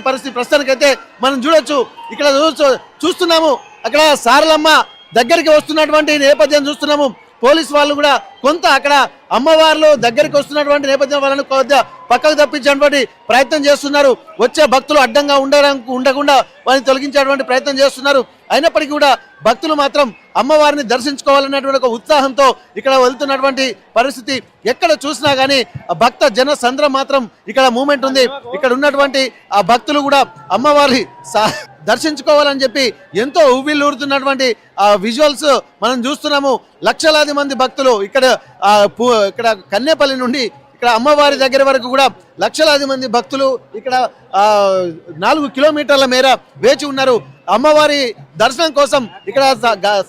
పరిస్థితి ప్రస్తుతానికైతే మనం చూడొచ్చు. ఇక్కడ చూస్తున్నాము అక్కడ సారలమ్మ దగ్గరికి వస్తున్నటువంటి నేపథ్యం చూస్తున్నాము. పోలీసు వాళ్ళు కూడా కొంత అక్కడ అమ్మవార్లు దగ్గరికి వస్తున్నటువంటి నేపథ్యం వాళ్ళని కొద్దిగా పక్కకు తప్పించేటువంటి ప్రయత్నం చేస్తున్నారు. వచ్చే భక్తులు అడ్డంగా ఉండకుండా వారిని తొలగించేటువంటి ప్రయత్నం చేస్తున్నారు. అయినప్పటికీ కూడా భక్తులు మాత్రం అమ్మవారిని దర్శించుకోవాలన్నటువంటి ఒక ఉత్సాహంతో ఇక్కడ వెళ్తున్నటువంటి పరిస్థితి. ఎక్కడ చూసినా కానీ భక్త జన సంద్రం మాత్రం ఇక్కడ మూమెంట్ ఉంది. ఇక్కడ ఉన్నటువంటి ఆ భక్తులు కూడా అమ్మవారి దర్శించుకోవాలని చెప్పి ఎంతో ఉవ్విళ్ళూరుతున్నటువంటి ఆ విజువల్స్ మనం చూస్తున్నాము. లక్షలాది మంది భక్తులు ఇక్కడ కన్నేపల్లి నుండి ఇక్కడ అమ్మవారి దగ్గర వరకు కూడా లక్షలాది మంది భక్తులు ఇక్కడ 4 కిలోమీటర్ల మేర వేచి ఉన్నారు అమ్మవారి దర్శనం కోసం. ఇక్కడ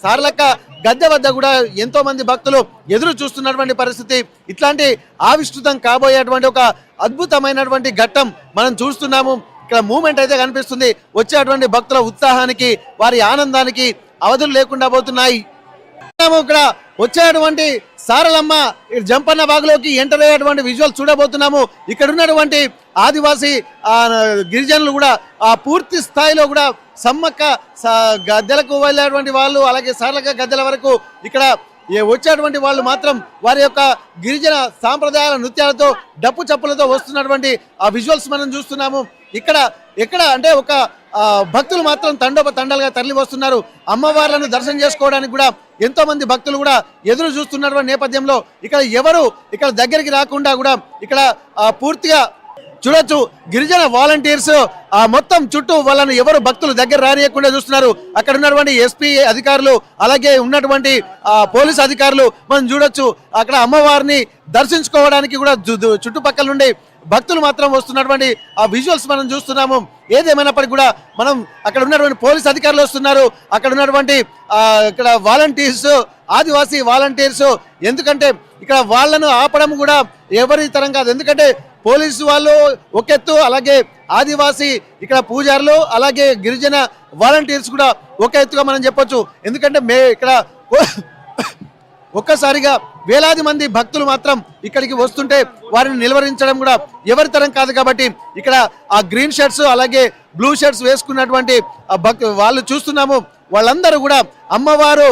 సారలక్క గద్దె వద్ద కూడా ఎంతో మంది భక్తులు ఎదురు చూస్తున్నటువంటి పరిస్థితి. ఇట్లాంటి ఆవిష్కృతం కాబోయేటువంటి ఒక అద్భుతమైనటువంటి ఘట్టం మనం చూస్తున్నాము. ఇక్కడ మూమెంట్ అయితే కనిపిస్తుంది. వచ్చేటువంటి భక్తుల ఉత్సాహానికి వారి ఆనందానికి అవధులు లేకుండా పోతున్నాయి. ఇక్కడ వచ్చేటువంటి సారలమ్మ జంపన్న బాగులోకి ఎంటర్ అయ్యేటువంటి విజువల్ చూడబోతున్నాము. ఇక్కడ ఉన్నటువంటి ఆదివాసీ గిరిజనులు కూడా ఆ పూర్తి స్థాయిలో కూడా సమ్మక్క గద్దెలకు వెళ్ళేటువంటి వాళ్ళు అలాగే సారలక్క గద్దెల వరకు ఇక్కడ వచ్చేటువంటి వాళ్ళు మాత్రం వారి యొక్క గిరిజన సాంప్రదాయాల నృత్యాలతో డప్పు చప్పులతో వస్తున్నటువంటి ఆ విజువల్స్ మనం చూస్తున్నాము. ఎక్కడ అంటే ఒక భక్తులు మాత్రం తండోపతండాలుగా తరలి వస్తున్నారు. అమ్మవార్లను దర్శనం చేసుకోవడానికి కూడా ఎంతో మంది భక్తులు కూడా ఎదురు చూస్తున్నటువంటి నేపథ్యంలో ఇక్కడ దగ్గరికి రాకుండా కూడా ఇక్కడ పూర్తిగా చూడొచ్చు. గిరిజన వాలంటీర్స్ మొత్తం చుట్టూ వాళ్ళని ఎవరు భక్తులు దగ్గర రానియకుండా చూస్తున్నారు. అక్కడ ఉన్నటువంటి ఎస్పీ అధికారులు అలాగే ఉన్నటువంటి పోలీసు అధికారులు మనం చూడొచ్చు. అక్కడ అమ్మవారిని దర్శించుకోవడానికి కూడా చుట్టుపక్కల నుండి భక్తులు మాత్రం వస్తున్నటువంటి ఆ విజువల్స్ మనం చూస్తున్నాము. ఏదేమైనప్పటికీ కూడా మనం అక్కడ ఉన్నటువంటి పోలీస్ అధికారులు వస్తున్నారు. అక్కడ ఉన్నటువంటి ఇక్కడ వాలంటీర్స్ ఆదివాసీ వాలంటీర్స్ ఎందుకంటే ఇక్కడ వాళ్ళను ఆపడం కూడా ఎవరి తరం కాదు. ఎందుకంటే పోలీసు వాళ్ళు ఒక ఎత్తు అలాగే ఆదివాసీ ఇక్కడ పూజారులు అలాగే గిరిజన వాలంటీర్స్ కూడా ఒక ఎత్తుగా మనం చెప్పొచ్చు. ఎందుకంటే ఇక్కడ ఒక్కసారిగా వేలాది మంది భక్తులు మాత్రం ఇక్కడికి వస్తుంటే వారిని నిలువరించడం కూడా ఎవరి తరం కాదు. కాబట్టి ఇక్కడ ఆ గ్రీన్ షర్ట్స్ అలాగే బ్లూ షర్ట్స్ వేసుకున్నటువంటి వాళ్ళు చూస్తున్నాము. వాళ్ళందరూ కూడా అమ్మవారు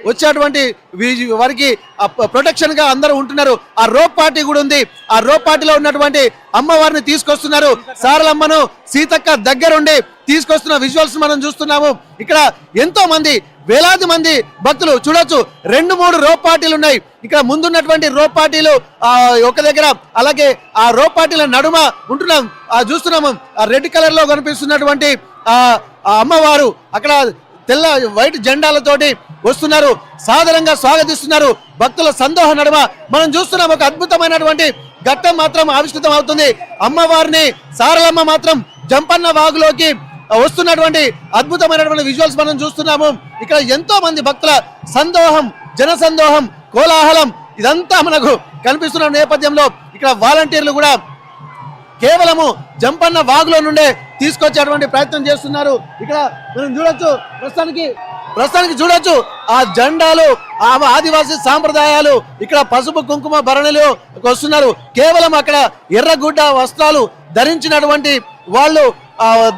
వచ్చేటువంటి వారికి ప్రొటెక్షన్ గా అందరూ ఉంటున్నారు. ఆ రోప్ పార్టీ కూడా ఉంది. ఆ రోప్ పార్టీలో ఉన్నటువంటి అమ్మవారిని తీసుకొస్తున్నారు. సారలమ్మను సీతక్క దగ్గరుండి తీసుకొస్తున్న విజువల్స్ మనం చూస్తున్నాము. ఇక్కడ ఎంతో మంది వేలాది మంది భక్తులు చూడొచ్చు. 2-3 రోప్ పార్టీలు ఉన్నాయి. ఇక్కడ ముందున్నటువంటి రోప్ పార్టీలు ఒక దగ్గర అలాగే ఆ రోప్ పార్టీల నడుమ ఉంటున్నాం చూస్తున్నాము. ఆ రెడ్ కలర్ లో కనిపిస్తున్నటువంటి అమ్మవారు అక్కడ తెల్ల వైట్ జెండాలతోటి వస్తున్నారు. సాదరంగా స్వాగతిస్తున్నారు. భక్తుల సందోహ నడుమ మనం చూస్తున్నాం. ఒక అద్భుతమైనటువంటి ఘట్టం మాత్రం ఆవిష్కృతం అవుతుంది. అమ్మవారిని సారలమ్మ మాత్రం జంపన్న వాగులోకి వస్తున్నటువంటి అద్భుతమైనటువంటి విజువల్స్ మనం చూస్తున్నాము. ఇక్కడ ఎంతో మంది భక్తుల సందోహం జన సందోహం కోలాహలం ఇదంతా మనకు కనిపిస్తున్న నేపథ్యంలో ఇక్కడ వాలంటీర్లు కూడా కేవలము జంపన్న వాగులో నుండే తీసుకొచ్చేటువంటి ప్రయత్నం చేస్తున్నారు. ఇక్కడ మనం చూడొచ్చు. ప్రస్తుతానికి చూడొచ్చు ఆ జెండాలు ఆ ఆదివాసీ సాంప్రదాయాలు ఇక్కడ పసుపు కుంకుమ భరణిలు వస్తున్నారు. కేవలం అక్కడ ఎర్రగుడ్డ వస్త్రాలు ధరించినటువంటి వాళ్ళు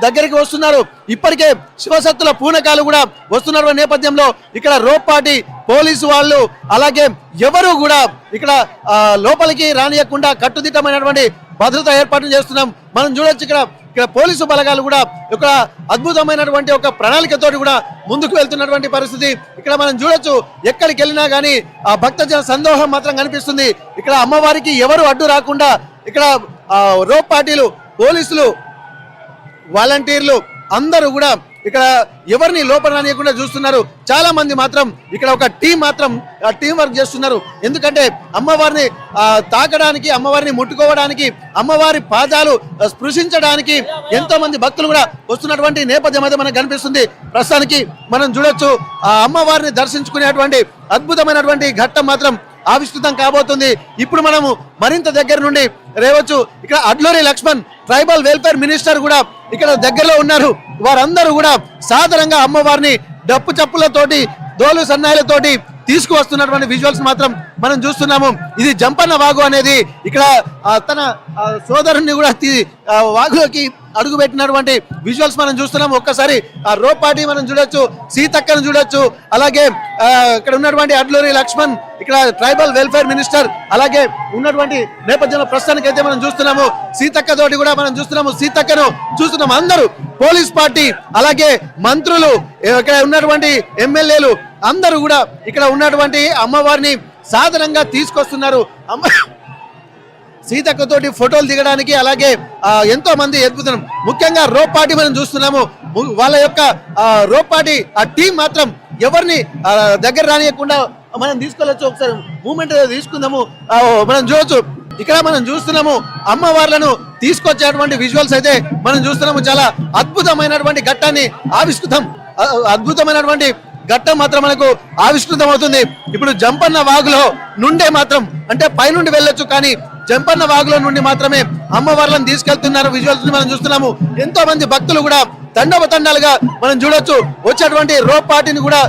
దగ్గరికి వస్తున్నారు. ఇప్పటికే శివశక్తుల పూనకాలు కూడా వస్తున్న నేపథ్యంలో ఇక్కడ రోప్పాటి పోలీసు వాళ్ళు అలాగే ఎవరు కూడా ఇక్కడ లోపలికి రానియకుండా కట్టుదిట్టమైనటువంటి భద్రత ఏర్పాటు చేస్తున్నాం. మనం చూడొచ్చు ఇక్కడ పోలీసు బలగాలు కూడా ఒక అద్భుతమైనటువంటి ఒక ప్రణాళికతోటి కూడా ముందుకు వెళ్తున్నటువంటి పరిస్థితి ఇక్కడ మనం చూడొచ్చు. ఎక్కడికి వెళ్ళినా కానీ ఆ భక్తజన సందోహం మాత్రం కనిపిస్తుంది. ఇక్కడ అమ్మవారికి ఎవరు అడ్డు రాకుండా ఇక్కడ రోప్ పార్టీలు పోలీసులు వాలంటీర్లు అందరూ కూడా ఇక్కడ ఎవరిని లోపల రానియకుండా చూస్తున్నారు. చాలా మంది మాత్రం ఇక్కడ ఒక టీం వర్క్ చేస్తున్నారు. ఎందుకంటే అమ్మవారిని తాకడానికి అమ్మవారిని ముట్టుకోవడానికి అమ్మవారి పాదాలు స్పృశించడానికి ఎంతో మంది భక్తులు కూడా వస్తున్నటువంటి నేపథ్యం అయితే మనకు కనిపిస్తుంది. ప్రస్తుతానికి మనం చూడొచ్చు ఆ అమ్మవారిని దర్శించుకునేటువంటి అద్భుతమైనటువంటి ఘట్టం మాత్రం ఆవిష్కృతం కాబోతుంది. ఇప్పుడు మనము మరింత దగ్గర నుండి రేవచ్చు. ఇక్కడ Adluri Laxman tribal welfare minister కూడా ఇక్కడ దగ్గరలో ఉన్నారు. వారందరూ కూడా సాధారణంగా అమ్మవారిని డప్పు చప్పులతోటి దోలు సన్నాయిలతోటి తీసుకువస్తున్నటువంటి విజువల్స్ మాత్రం మనం చూస్తున్నాము. ఇది జంపన్న వాగు అనేది ఇక్కడ తన సోదరుని కూడా వాగులోకి అడుగు పెట్టినటువంటి విజువల్స్ మనం చూస్తున్నాము. ఒక్కసారి ఆ రోపాటి మనం చూడొచ్చు, సీతక్కను చూడొచ్చు, అలాగే ఇక్కడ ఉన్నటువంటి అడ్లూరి లక్ష్మణ్ ఇక్కడ ట్రైబల్ వెల్ఫేర్ మినిస్టర్, అలాగే ఉన్నటువంటి నేపథ్యంలో ప్రస్తుతానికి అయితే మనం చూస్తున్నాము సీతక్క తోటి కూడా మనం చూస్తున్నాము. సీతక్కను చూస్తున్నాము. అందరూ పోలీస్ పార్టీ అలాగే మంత్రులు ఇక్కడ ఉన్నటువంటి ఎమ్మెల్యేలు అందరూ కూడా ఇక్కడ ఉన్నటువంటి అమ్మవారిని సాధారణంగా తీసుకొస్తున్నారు. సీతక్క తోటి ఫోటోలు దిగడానికి అలాగే ఎంతో మంది అద్భుతం. ముఖ్యంగా రోపాటి మనం చూస్తున్నాము. వాళ్ళ యొక్క రోపాటి ఆ టీం మాత్రం ఎవరిని దగ్గర రానియకుండా మనం తీసుకెళ్ళొచ్చు. ఒకసారి మూమెంట్ తీసుకుందాము. మనం చూడొచ్చు. ఇక్కడ మనం చూస్తున్నాము అమ్మవార్లను తీసుకొచ్చేటువంటి విజువల్స్ అయితే మనం చూస్తున్నాము. చాలా అద్భుతమైనటువంటి ఘట్టాన్ని అద్భుతమైనటువంటి ఘట్టం మాత్రం మనకు ఆవిష్కృతం అవుతుంది. ఇప్పుడు జంపన్న వాగులో నుండే మాత్రం అంటే పైనుండి వెళ్ళొచ్చు, కానీ జంపన్న వాగులో నుండి మాత్రమే అమ్మవార్లను తీసుకెళ్తున్నారు. విజువల్స్ మనం చూస్తున్నాము. ఎంతో మంది భక్తులు కూడా తండోపతండాలుగా మనం చూడొచ్చు. వచ్చేటువంటి రోపాటిని కూడా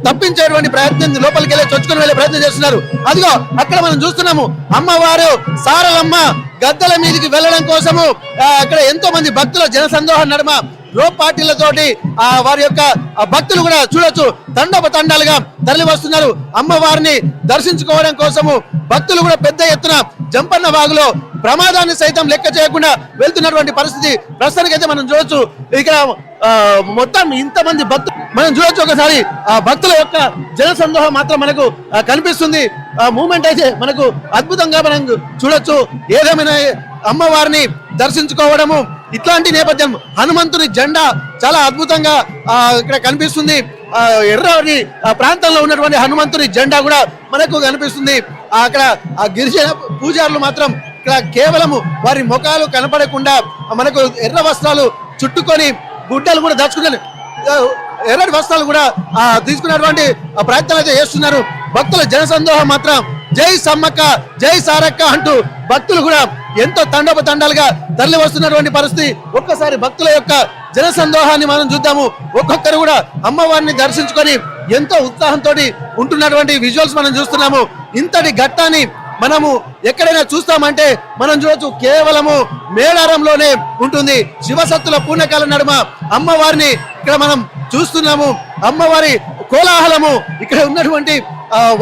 తప్పించేటువంటి ప్రయత్నం, లోపలికి వెళ్ళి చొచ్చుకొని వెళ్ళే ప్రయత్నం చేస్తున్నారు. అదిగో అక్కడ మనం చూస్తున్నాము అమ్మవారు సారలమ్మ గద్దెల మీదకి వెళ్ళడం కోసము అక్కడ ఎంతో మంది భక్తుల జనసందోహం నడుమ రోపాటిలతోటి వారి యొక్క భక్తులు కూడా చూడొచ్చు తండోపతండాలుగా తరలి వస్తున్నారు. అమ్మవారిని దర్శించుకోవడం కోసము భక్తులు కూడా పెద్ద ఎత్తున జంపన్న వాగులో ప్రమాదాన్ని సైతం లెక్క చేయకుండా వెళ్తున్నటువంటి పరిస్థితి ప్రస్తుతానికైతే మనం చూడొచ్చు. ఇక్కడ మొత్తం ఇంతమంది భక్తులు మనం చూడొచ్చు. ఒకసారి ఆ భక్తుల యొక్క జనసందోహం మాత్రం మనకు కనిపిస్తుంది. మూమెంట్ అయితే మనకు అద్భుతంగా మనం చూడొచ్చు. ఏదేమైనా అమ్మవారిని దర్శించుకోవడము ఇట్లాంటి నేపథ్యం. హనుమంతుని జెండా చాలా అద్భుతంగా ఇక్కడ కనిపిస్తుంది. ఎర్రని ప్రాంతంలో ఉన్నటువంటి హనుమంతుని జెండా కూడా మనకు కనిపిస్తుంది. అక్కడ ఆ గిరిజన పూజారులు మాత్రం ఇక్కడ కేవలము వారి ముఖాలు కనపడకుండా మనకు ఎర్ర వస్త్రాలు చుట్టుకొని గుడ్డలు కూడా దాచుకున్నారు. ఎర్రటి వస్త్రాలు కూడా తీసుకున్నటువంటి ప్రయత్నాలు అయితే చేస్తున్నారు. భక్తుల జనసందోహం మాత్రం జై సమ్మక్క జై సారక్క అంటూ భక్తులు కూడా ఎంతో తండోపతండాలుగా తరలి వస్తున్నటువంటి పరిస్థితి. ఒక్కసారి భక్తుల యొక్క జనసందోహాన్ని మనం చూద్దాము. ఒక్కొక్కరు కూడా అమ్మవారిని దర్శించుకొని ఎంతో ఉత్సాహంతో ఉంటున్నటువంటి విజువల్స్ మనం చూస్తున్నాము. ఇంతటి ఘట్టాన్ని మనము ఎక్కడైనా చూస్తామంటే మనం చూడొచ్చు కేవలము మేడారంలోనే ఉంటుంది. శివసత్తుల పూర్ణకాల నడుమ అమ్మవారిని ఇక్కడ మనం చూస్తున్నాము. అమ్మవారి కోలాహలము ఇక్కడ ఉన్నటువంటి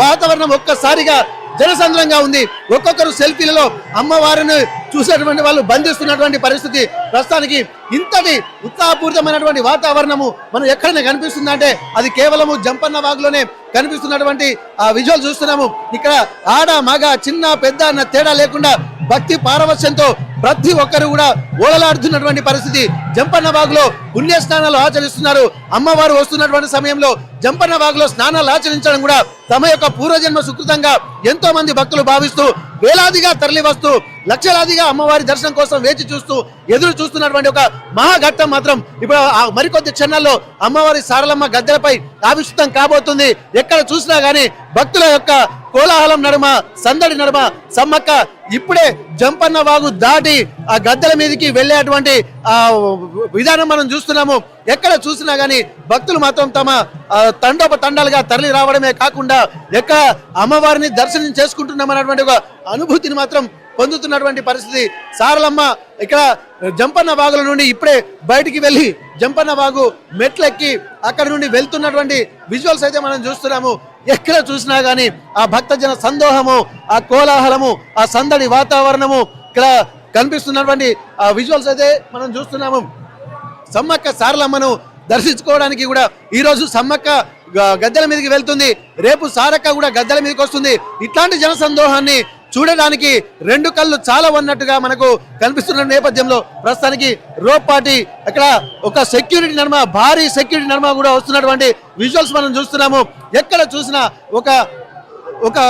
వాతావరణం ఒక్కసారిగా జనసంద్రంగా ఉంది. ఒక్కొక్కరు సెల్ఫీలలో అమ్మవారిని చూసేటువంటి వాళ్ళు బంధిస్తున్నటువంటి పరిస్థితి ప్రస్తుతానికి. ఇంతటి ఉత్సాహపూరితమైనటువంటి వాతావరణము మనం ఎక్కడైనా కనిపిస్తుందంటే అది కేవలము జంపన్న వాగులోనే కనిపిస్తున్నటువంటి విజువల్ చూస్తున్నాము. ఇక్కడ ఆడ మగ చిన్న పెద్ద అన్న తేడా లేకుండా భక్తి పారవశ్యంతో ప్రతి ఒక్కరు కూడా ఓడలాడుతున్నటువంటి పరిస్థితి. జంపన్న వాగులో పుణ్య స్నానాలు ఆచరిస్తున్నారు. అమ్మవారు వస్తున్నటువంటి సమయంలో జంపన్న వాగులో స్నానాలు ఆచరించడం కూడా తమ యొక్క పూర్వజన్మ సుకృతంగా ఎంతో మంది భక్తులు భావిస్తూ వేలాదిగా తరలి వస్తూ లక్షలాదిగా అమ్మవారి దర్శనం కోసం వేచి చూస్తూ ఎదురు చూస్తున్నటువంటి ఒక మహాఘట్టం మాత్రం ఇప్పుడు మరికొద్ది క్షణాల్లో అమ్మవారి సారలమ్మ గద్దెలపై ఆవిష్కృతం కాబోతుంది. ఎక్కడ చూసినా గానీ భక్తుల యొక్క కోలాహలం నడుమ సందడి నడుమ సమ్మక్క ఇప్పుడే జంపన్న వాగు దాటి ఆ గద్దెల మీదకి వెళ్ళేటువంటి విధానం మనం చూస్తున్నాము. ఎక్కడ చూసినా గానీ భక్తులు మాత్రం తమ తండోపతండాలుగా తరలి రావడమే కాకుండా ఎక్కడ అమ్మవారిని దర్శనం చేసుకుంటున్నామన్నటువంటి ఒక అనుభూతిని మాత్రం పొందుతున్నటువంటి పరిస్థితి. సారలమ్మ ఇక్కడ జంపన్న వాగుల నుండి ఇప్పుడే బయటికి వెళ్ళి జంపన్న వాగు మెట్లెక్కి అక్కడ నుండి వెళ్తున్నటువంటి విజువల్స్ అయితే మనం చూస్తున్నాము. ఎక్కడ చూసినా గానీ ఆ భక్తజన సందోహము, ఆ కోలాహలము, ఆ సందడి వాతావరణము ఇక్కడ కనిపిస్తున్నటువంటి ఆ విజువల్స్ అయితే మనం చూస్తున్నాము. సమ్మక్క సారలమ్మను దర్శించుకోవడానికి కూడా ఈ రోజు సమ్మక్క గద్దెల మీదకి వెళ్తుంది. రేపు సారక్క కూడా గద్దెల మీదకి వస్తుంది. ఇట్లాంటి జన సందోహాన్ని చూడడానికి రెండు కళ్ళు చాలా ఉన్నట్టుగా మనకు కనిపిస్తున్న నేపథ్యంలో ప్రస్తుతానికి రోపాటి అక్కడ ఒక సెక్యూరిటీ నర్మ, భారీ సెక్యూరిటీ నర్మ కూడా వస్తున్నటువంటి విజువల్స్ మనం చూస్తున్నాము. ఎక్కడ చూసినా ఒక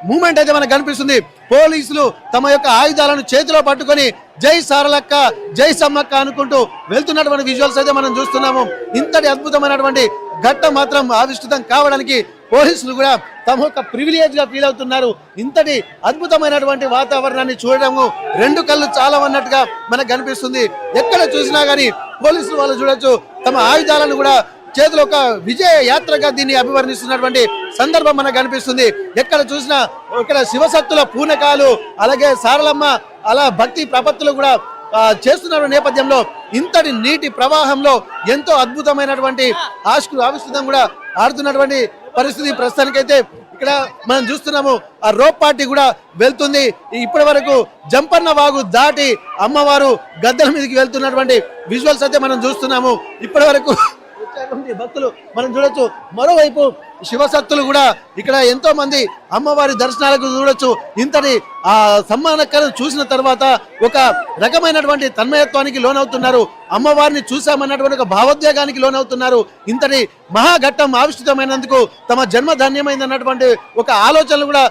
మూమెంట్ అయితే మనకు కనిపిస్తుంది. పోలీసులు తమ యొక్క ఆయుధాలను చేతిలో పట్టుకొని జై సారలక్క జై సమ్మక్క అనుకుంటూ వెళ్తున్నటువంటి విజువల్స్ అయితే మనం చూస్తున్నాము. ఇంతటి అద్భుతమైనటువంటి ఘట్టం మాత్రం ఆవిష్కృతం కావడానికి పోలీసులు కూడా తమ యొక్క ప్రివిలేజ్ గా ఫీల్ అవుతున్నారు. ఇంతటి అద్భుతమైనటువంటి వాతావరణాన్ని చూడడము రెండు కళ్ళు చాలా అన్నట్టుగా మనకు కనిపిస్తుంది. ఎక్కడ చూసినా గానీ పోలీసులు వాళ్ళు చూడొచ్చు తమ ఆయుధాలను కూడా చేతిలో ఒక విజయ యాత్రగా దీన్ని అభివర్ణిస్తున్నటువంటి సందర్భం మనకు కనిపిస్తుంది. ఎక్కడ చూసినా ఇక్కడ శివశక్తుల పూనకాలు అలాగే సారలమ్మ అలా భక్తి ప్రపత్తులు కూడా చేస్తున్న నేపథ్యంలో ఇంతటి నీటి ప్రవాహంలో ఎంతో అద్భుతమైనటువంటి ఆవిష్కృతం కూడా ఆడుతున్నటువంటి పరిస్థితి ప్రస్తుతానికైతే ఇక్కడ మనం చూస్తున్నాము. ఆ రోప్ పార్టీ కూడా వెళ్తుంది. ఇప్పటి వరకు జంపన్న వాగు దాటి అమ్మవారు గద్దెల మీదకి వెళ్తున్నటువంటి విజువల్స్ అయితే మనం చూస్తున్నాము. ఇప్పటి వరకు భక్తులు మనం చూడొచ్చు. మరోవైపు శివశక్తులు కూడా ఇక్కడ ఎంతో మంది అమ్మవారి దర్శనాలకు చూడొచ్చు. ఇంతటి ఆ సమ్మానకరం చూసిన తర్వాత ఒక రకమైనటువంటి తన్మయత్వానికి లోనవుతున్నారు. అమ్మవారిని చూసామన్నటువంటి ఒక భావోద్వేగానికి లోనవుతున్నారు. ఇంతటి మహాఘట్టం ఆవిష్కృతమైనందుకు తమ జన్మ ధన్యమైందన్నటువంటి ఒక ఆలోచనలు కూడా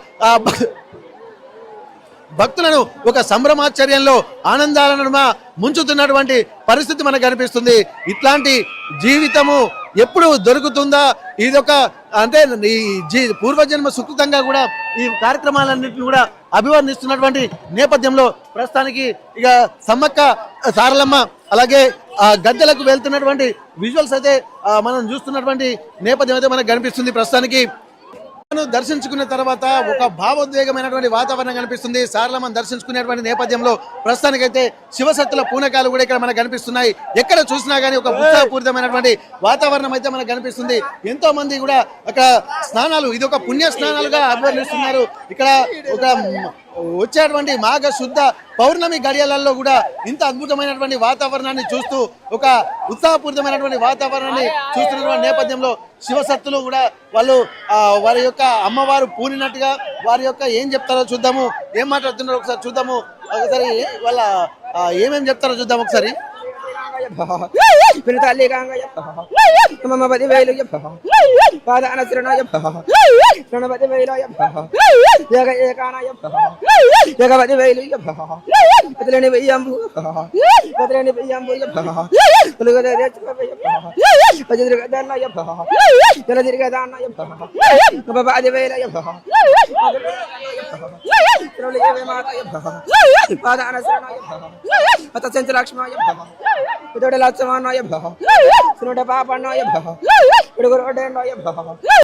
భక్తులను ఒక సంభ్రమాశ్చర్యంలో ఆనందాలను ముంచుతున్నటువంటి పరిస్థితి మనకు కనిపిస్తుంది. ఇట్లాంటి జీవితము ఎప్పుడు దొరుకుతుందా? ఇదొక అంటే ఈ పూర్వజన్మ సుకృతంగా కూడా ఈ కార్యక్రమాలన్నింటినీ కూడా అభివర్ణిస్తున్నటువంటి నేపథ్యంలో ప్రస్తుతానికి ఇక సమ్మక్క సారలమ్మ అలాగే గద్దెలకు వెళ్తున్నటువంటి విజువల్స్ అయితే మనం చూస్తున్నటువంటి నేపథ్యం అయితే మనకు కనిపిస్తుంది. ప్రస్తుతానికి దర్శించుకున్న తర్వాత ఒక భావోద్వేగమైనటువంటి వాతావరణం కనిపిస్తుంది. సారలమ్మను దర్శించుకునేటువంటి నేపథ్యంలో ప్రస్తుతానికైతే శివశక్తుల పూనకాలు కూడా ఇక్కడ మనకు కనిపిస్తున్నాయి. ఎక్కడ చూసినా కానీ ఒక ఉత్సాహపూరితమైనటువంటి వాతావరణం అయితే మనకు కనిపిస్తుంది. ఎంతో మంది కూడా అక్కడ స్నానాలు, ఇది ఒక పుణ్య స్నానాలుగా అభివర్ణిస్తున్నారు. ఇక్కడ ఒక వచ్చేటువంటి మాఘ శుద్ధ పౌర్ణమి గడియలలో కూడా ఇంత అద్భుతమైనటువంటి వాతావరణాన్ని చూస్తూ ఒక ఉత్సాహపూరితమైనటువంటి వాతావరణాన్ని చూస్తున్నటువంటి నేపథ్యంలో శివశక్తులు కూడా వాళ్ళు వారి యొక్క అమ్మవారు పూనినట్టుగా వారి యొక్క ఏం చెప్తారో చూద్దాము. ఏం మాట్లాడుతున్నారో ఒకసారి చూద్దాము. ఒకసారి వాళ్ళ ఏమేమి చెప్తారో చూద్దాం ఒకసారి. లక్ష్మణాయ భవ సునుడ పాపన్నాయ భవ